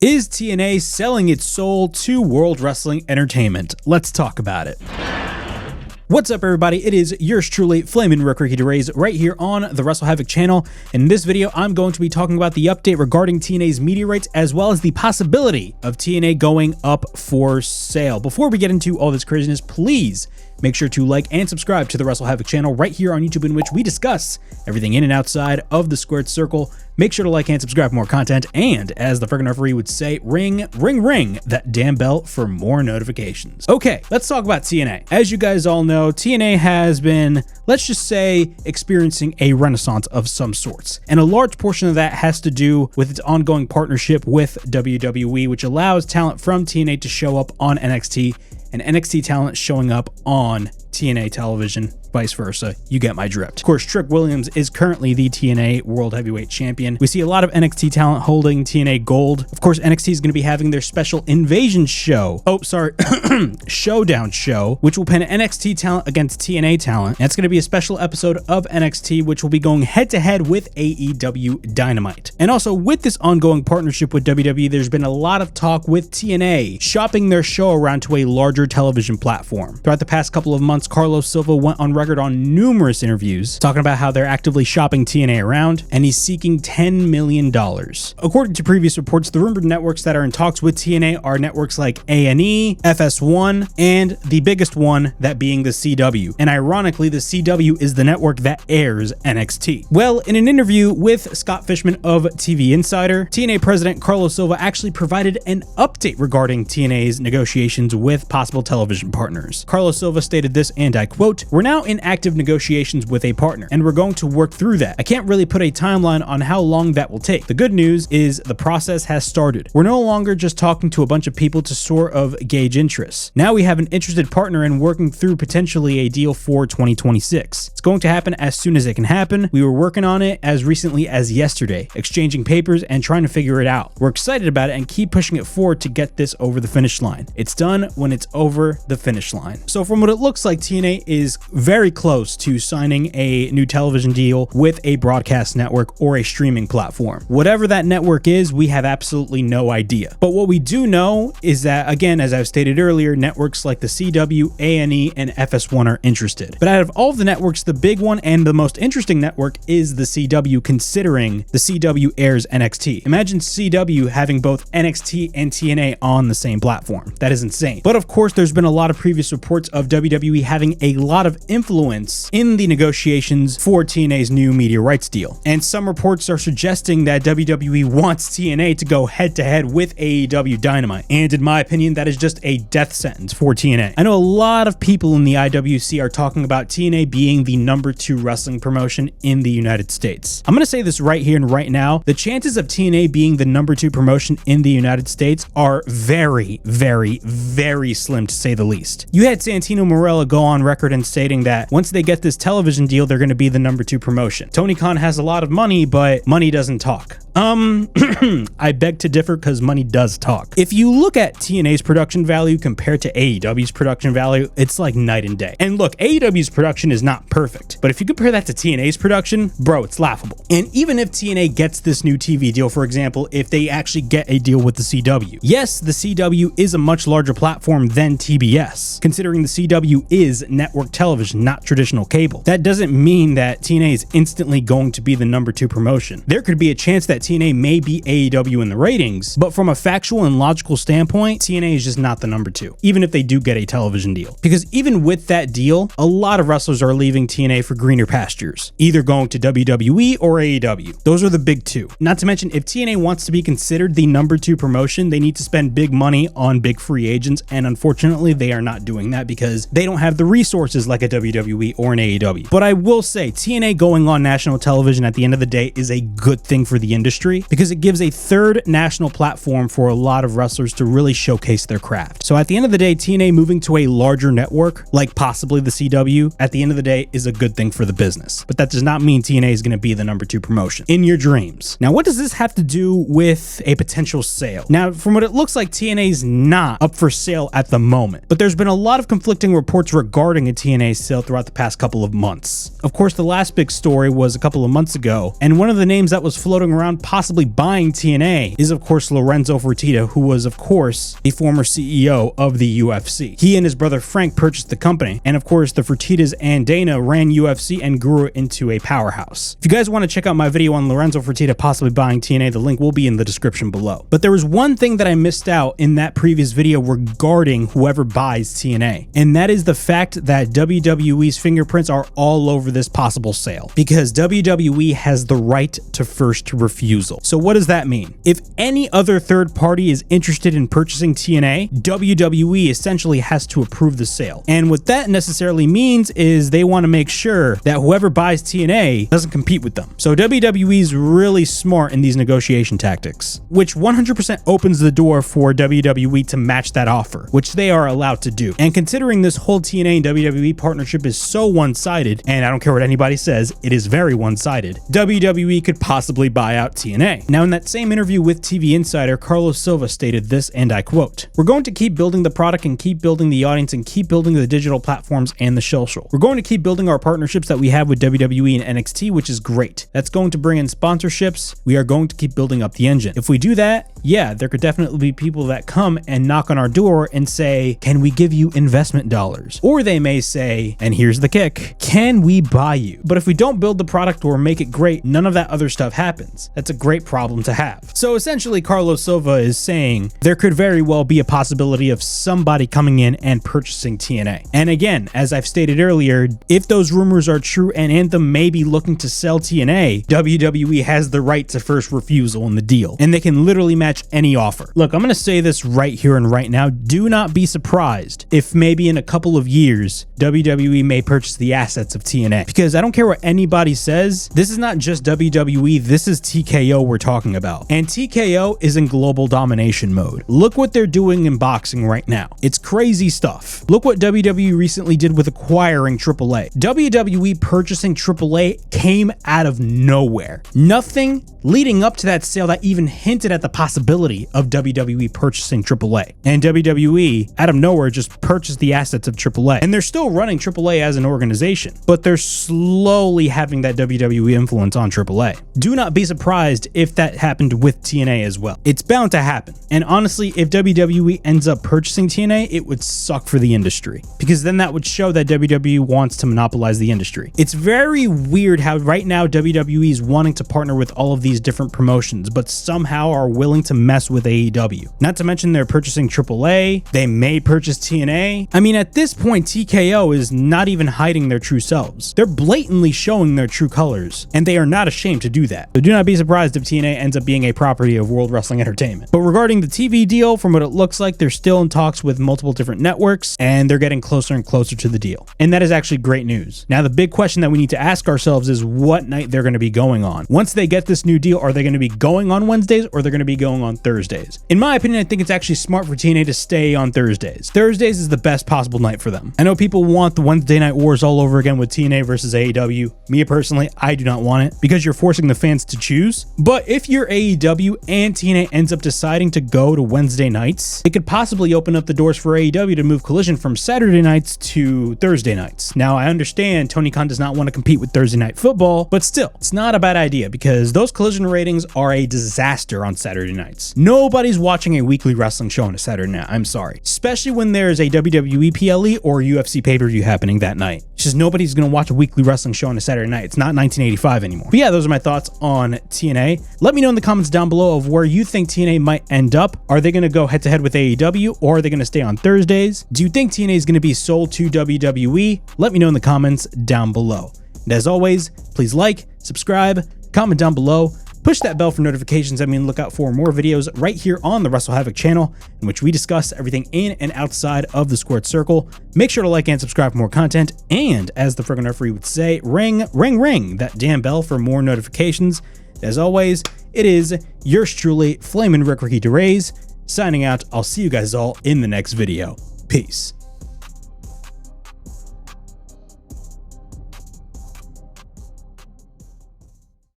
Is TNA selling its soul to World Wrestling Entertainment? Let's talk about it. What's up, everybody? It is yours truly, Flamin' Ricky DeRays, right here on the Wrestle Havoc channel. In this video, I'm going to be talking about the update regarding TNA's media rights, as well as the possibility of TNA going up for sale. Before we get into all this craziness, please make sure to like and subscribe to the Wrestle Havoc channel right here on YouTube, in which we discuss everything in and outside of the squared circle. Make sure to like and subscribe for more content, and as the friggin' referee would say, ring, ring, ring that damn bell for more notifications. Okay, let's talk about TNA. As you guys all know, TNA has been, let's just say, experiencing a renaissance of some sorts. And a large portion of that has to do with its ongoing partnership with WWE, which allows talent from TNA to show up on NXT, and NXT talent showing up on TNA television, vice versa. You get my drift. Of course, Trick Williams is currently the TNA World Heavyweight Champion. We see a lot of NXT talent holding TNA gold. Of course, NXT is going to be having their special Invasion show. Showdown show, which will pin NXT talent against TNA talent. And it's going to be a special episode of NXT, which will be going head to head with AEW Dynamite. And also, with this ongoing partnership with WWE, there's been a lot of talk with TNA shopping their show around to a larger television platform. Throughout the past couple of months, Carlos Silva went on record on numerous interviews talking about how they're actively shopping TNA around, and he's seeking $10 million. According to previous reports, the rumored networks that are in talks with TNA are networks like A&E, FS1, and the biggest one, that being the CW. And ironically, the CW is the network that airs NXT. Well, in an interview with Scott Fishman of TV Insider, TNA president Carlos Silva actually provided an update regarding TNA's negotiations with possible television partners. Carlos Silva stated this, and I quote, "We're now in active negotiations with a partner, and we're going to work through that. I can't really put a timeline on how long that will take. The good news is the process has started. We're no longer just talking to a bunch of people to sort of gauge interests. Now we have an interested partner and working through potentially a deal for 2026. It's going to happen as soon as it can happen. We were working on it as recently as yesterday, exchanging papers and trying to figure it out. We're excited about it and keep pushing it forward to get this over the finish line. It's done when it's over the finish line." So from what it looks like, TNA is very close to signing a new television deal with a broadcast network or a streaming platform. Whatever that network is, we have absolutely no idea. But what we do know is that, again, as I've stated earlier, networks like the CW, A&E, and FS1 are interested. But out of all of the networks, the big one and the most interesting network is the CW, considering the CW airs NXT. Imagine CW having both NXT and TNA on the same platform. That is insane. But of course, there's been a lot of previous reports of WWE having a lot of influence in the negotiations for TNA's new media rights deal. And some reports are suggesting that WWE wants TNA to go head to head with AEW Dynamite. And in my opinion, that is just a death sentence for TNA. I know a lot of people in the IWC are talking about TNA being the #2 wrestling promotion in the United States. I'm going to say this right here and right now. The chances of TNA being the #2 promotion in the United States are very, very, very slim, to say the least. You had Santino Marella go on record and stating that once they get this television deal, they're going to be the #2 promotion. Tony Khan has a lot of money, but money doesn't talk. I beg to differ, because money does talk. If you look at TNA's production value compared to AEW's production value, it's like night and day. And look, AEW's production is not perfect, but if you compare that to TNA's production, bro, it's laughable. And even if TNA gets this new TV deal, for example, if they actually get a deal with the CW, yes, the CW is a much larger platform than TBS, considering the CW is network television, not traditional cable. That doesn't mean that TNA is instantly going to be the #2 promotion. There could be a chance that TNA may be AEW in the ratings, but from a factual and logical standpoint, TNA is just not the #2, even if they do get a television deal. Because even with that deal, a lot of wrestlers are leaving TNA for greener pastures, either going to WWE or AEW. Those are the big two. Not to mention, if TNA wants to be considered the #2 promotion, they need to spend big money on big free agents, and unfortunately, they are not doing that because they don't have the resources like a WWE or an AEW. But I will say, TNA going on national television at the end of the day is a good thing for the industry, because it gives a third national platform for a lot of wrestlers to really showcase their craft. So at the end of the day, TNA moving to a larger network, like possibly the CW, at the end of the day is a good thing for the business. But that does not mean TNA is going to be the #2 promotion in your dreams. Now, what does this have to do with a potential sale? Now, from what it looks like, TNA is not up for sale at the moment, but there's been a lot of conflicting reports regarding regarding a TNA sale throughout the past couple of months. Of course, the last big story was a couple of months ago, and one of the names that was floating around possibly buying TNA is of course Lorenzo Fertitta, who was of course the former CEO of the UFC. He and his brother Frank purchased the company, and of course the Fertittas and Dana ran UFC and grew it into a powerhouse. If you guys want to check out my video on Lorenzo Fertitta possibly buying TNA, the link will be in the description below. But there was one thing that I missed out in that previous video regarding whoever buys TNA, and that is the fact that WWE's fingerprints are all over this possible sale, because WWE has the right to first refusal. So what does that mean? If any other third party is interested in purchasing TNA, WWE essentially has to approve the sale. And what that necessarily means is they want to make sure that whoever buys TNA doesn't compete with them. So WWE's really smart in these negotiation tactics, which 100% opens the door for WWE to match that offer, which they are allowed to do. And considering this whole TNA and WWE partnership is so one-sided, and I don't care what anybody says, it is very one-sided, WWE could possibly buy out TNA. Now, in that same interview with TV Insider, Carlos Silva stated this, and I quote, "We're going to keep building the product and keep building the audience and keep building the digital platforms and the social. We're going to keep building our partnerships that we have with WWE and NXT, which is great. That's going to bring in sponsorships. We are going to keep building up the engine. If we do that, yeah, there could definitely be people that come and knock on our door and say, can we give you investment dollars? Or they may say, and here's the kick, can we buy you? But if we don't build the product or make it great, none of that other stuff happens. That's a great problem to have." So essentially, Carlos Silva is saying there could very well be a possibility of somebody coming in and purchasing TNA. And again, as I've stated earlier, if those rumors are true and Anthem may be looking to sell TNA, WWE has the right to first refusal in the deal, and they can literally match any offer. Look, I'm going to say this right here and right now. Do not be surprised if maybe in a couple of years, WWE may purchase the assets of TNA, because I don't care what anybody says, this is not just WWE, this is TKO we're talking about. And TKO is in global domination mode. Look what they're doing in boxing right now. It's crazy stuff. Look what WWE recently did with acquiring AAA. WWE purchasing AAA came out of nowhere. Nothing leading up to that sale that even hinted at the possibility of WWE purchasing AAA. And WWE, out of nowhere, just purchased the assets of AAA. And they're still running AAA as an organization, but they're slowly having that WWE influence on AAA. Do not be surprised if that happened with TNA as well. It's bound to happen. And honestly, if WWE ends up purchasing TNA, it would suck for the industry, because then that would show that WWE wants to monopolize the industry. It's very weird how right now WWE is wanting to partner with all of these different promotions, but somehow are willing to mess with AEW. Not to mention they're purchasing AAA, they may purchase TNA. I mean, at this point, TKO is not even hiding their true selves. They're blatantly showing their true colors, and they are not ashamed to do that. So do not be surprised if TNA ends up being a property of World Wrestling Entertainment. But regarding the TV deal, from what it looks like, they're still in talks with multiple different networks, and they're getting closer and closer to the deal. And that is actually great news. Now, the big question that we need to ask ourselves is what night they're going to be going on. Once they get this new deal, are they going to be going on Wednesdays or they're going to be going on Thursdays? In my opinion, I think it's actually smart for TNA to stay on Thursdays. Thursdays is the best possible night for them. I know people want the Wednesday night wars all over again with TNA versus AEW. Me personally, I do not want it, because you're forcing the fans to choose. But if you're AEW and TNA ends up deciding to go to Wednesday nights, it could possibly open up the doors for AEW to move Collision from Saturday nights to Thursday nights. Now, I understand Tony Khan does not want to compete with Thursday Night Football, but still, it's not a bad idea, because those Collision ratings are a disaster on Saturday nights. Nobody's watching a weekly wrestling show on a Saturday night, I'm sorry. Especially when there's a WWE PLE or UFC pay-per-view happening that night. It's just nobody's going to watch a weekly wrestling show on a Saturday night. It's not 1985 anymore. But yeah, those are my thoughts on TNA. Let me know in the comments down below of where you think TNA might end up. Are they going to go head-to-head with AEW, or are they going to stay on Thursdays? Do you think TNA is going to be sold to WWE? Let me know in the comments down below. And as always, please like, subscribe, comment down below, push that bell for notifications. I mean, look out for more videos right here on the Wrestle Havoc channel, in which we discuss everything in and outside of the squared circle. Make sure to like and subscribe for more content. And as the friggin' referee would say, ring, ring, ring that damn bell for more notifications. As always, it is yours truly, Flamin' Ricky DeRays, signing out. I'll see you guys all in the next video. Peace.